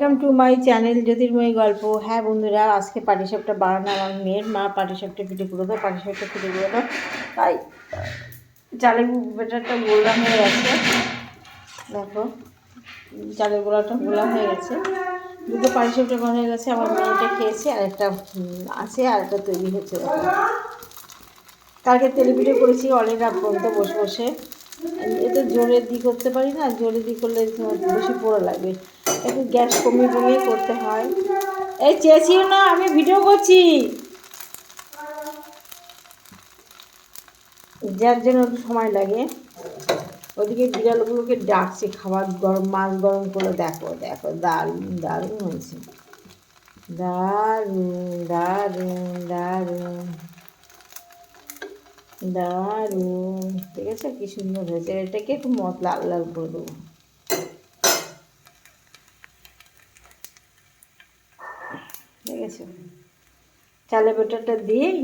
Welcome to my channel জ্যোতির্ময়ী গল্প। হ্যাঁ বন্ধুরা, আজকে পাটিসাপটা বানানো আমার মেয়ের মা পাটিসাপটা পিঠে করে দাও, পাটিসাপটা পিঠে করে দাও। তাই চালের ব্যাটারটা গোলা হয়ে গেছে, দেখো চালের গোলাটা গোলা হয়ে গেছে। দুটো পাটিসাপটা বানা হয়ে গেছে, আমার মেয়েটা খেয়েছে, আর একটা আছে, আর একটা তৈরি হচ্ছে। কালকে তেলে পিঠে করেছি অনেক রাত পর্যন্ত বসে বসে। এতে জোরে করতে পারি না, জোরে করলে বেশি পোড়া লাগবে, একটু গ্যাস কমিয়ে কমিয়ে করতে হয়। এই চেয়েছিও না, আমি ভিডিও করছি, যার জন্য একটু সময় লাগে। ওদিকে বিড়ালগুলোকে ডাকছে, খাবার গরম, মাছ গরম করে দেখো দেখো, দারুণ দারুণ হয়েছে, দারুণ দারুণ দারুণ দারুণ। ঠিক আছে, কি সুন্দর হয়েছে। এটাকে একটু লাল লাল করে দেবো। ঠিক আছে, চালের ব্যাটারটা দিয়েই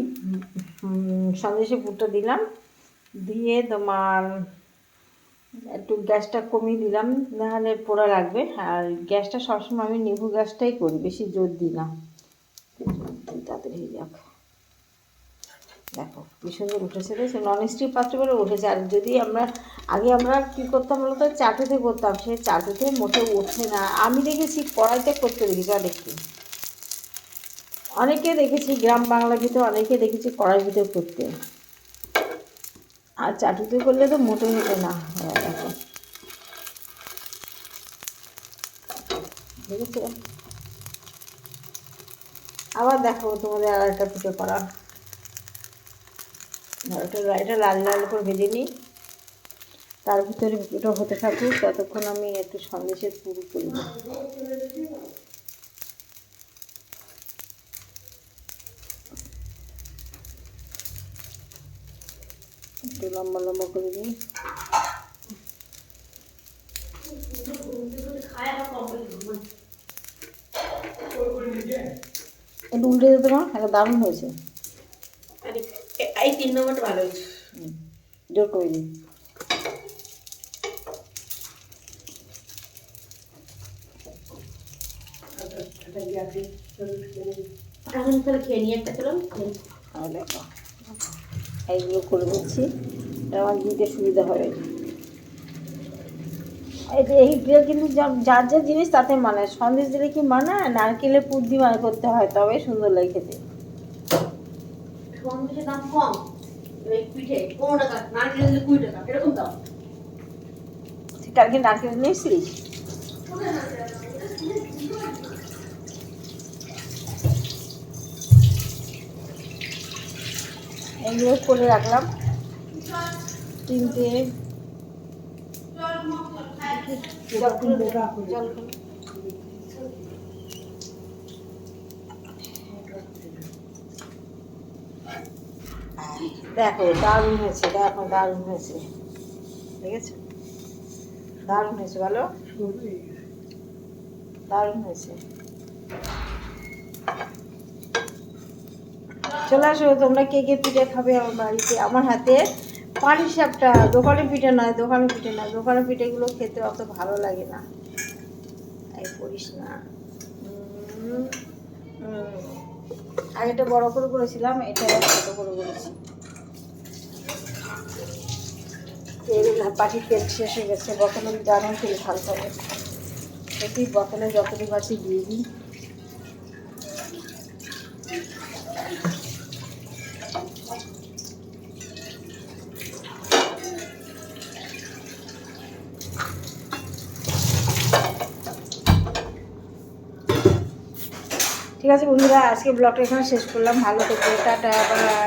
সন্দেশের পুরটা দিলাম, দিয়ে তোমার একটু গ্যাসটা কমিয়ে দিলাম, নাহলে পোড়া লাগবে। আর গ্যাসটা সবসময় আমি নিভু গ্যাসটাই করি, বেশি জোর দিই না, তাড়াতাড়ি হয়ে যাক। দেখো কি সুন্দর উঠেছে, দেখছো ননস্টিক পাত্র করে উঠেছে। আর যদি আমরা কী করতাম বলতো, চাটুতে করতাম, সে চাটুতে মোটে উঠে না। আমি দেখেছি কড়াইতে করতে দেখেছি অনেকে দেখেছি গ্রাম বাংলার ভিতরে অনেকে দেখেছি কড়াইয়ের ভিতরে করতে, আর চাটুতে করলে তো মোটে হতো না। দেখো দেখেছো, আবার দেখো তোমাদের আর একটা পিঠে করা। এটা লাল লাল করে ভেজে নিই, তার ভিতরে ওটা হতে থাকুক, ততক্ষণ আমি একটু সন্দেশের পুর করি। একটু লম্বা লম্বা করে দিই। একটু উল্টে দিতে মা, একটা দারুণ হয়েছে। এই 3 নম্বরটা ভালো হয়েছে, জোর করে দিই। এখন তাহলে খেয়ে নিয়ে একটা খেলাম। দেখো এইগুলো করে দিচ্ছি, আমার দিতে সুবিধা হবে। এইগুলো কিন্তু যার যা জিনিস তাতে মানায়। সন্দেশ দিলে কি মানায়, নারকেলের পুর দিয়ে করতে হয়, তবে সুন্দর লাগে খেতে। সন্দেশের দাম কম, পিঠে 15 টাকা, নারকেল দিলে 20 টাকা, এরকম দাম। কালকে নারকেল নিয়েছিস? এগুলো করে রাখলাম, তিনটে জল দেখো দারুণ হয়েছে, দেখো দারুণ হয়েছে, ঠিক আছে, দারুণ হয়েছে, বলো দারুণ হয়েছে। চলে আসো তোমরা, কে কে পিঠে খাবে আমার বাড়িতে। আমার হাতে পাটিসাপটা, দোকানের পিঠে নয়, দোকানের পিঠেগুলো খেতে অত ভালো লাগে না, তাই করিস না। আগেটা বড় করে করেছিলাম, এটা ছোটো করে করেছি। তেল পাটির তেল শেষ হয়ে গেছে, বোতলে জানো তেল ঢালতে হবে, প্রতি বোতলে যতটুকু আছে দিয়ে দিই। ঠিক আছে বন্ধুরা, আজকে ব্লগটা এখানে শেষ করলাম। ভালো থেকো, টাটা, বাই।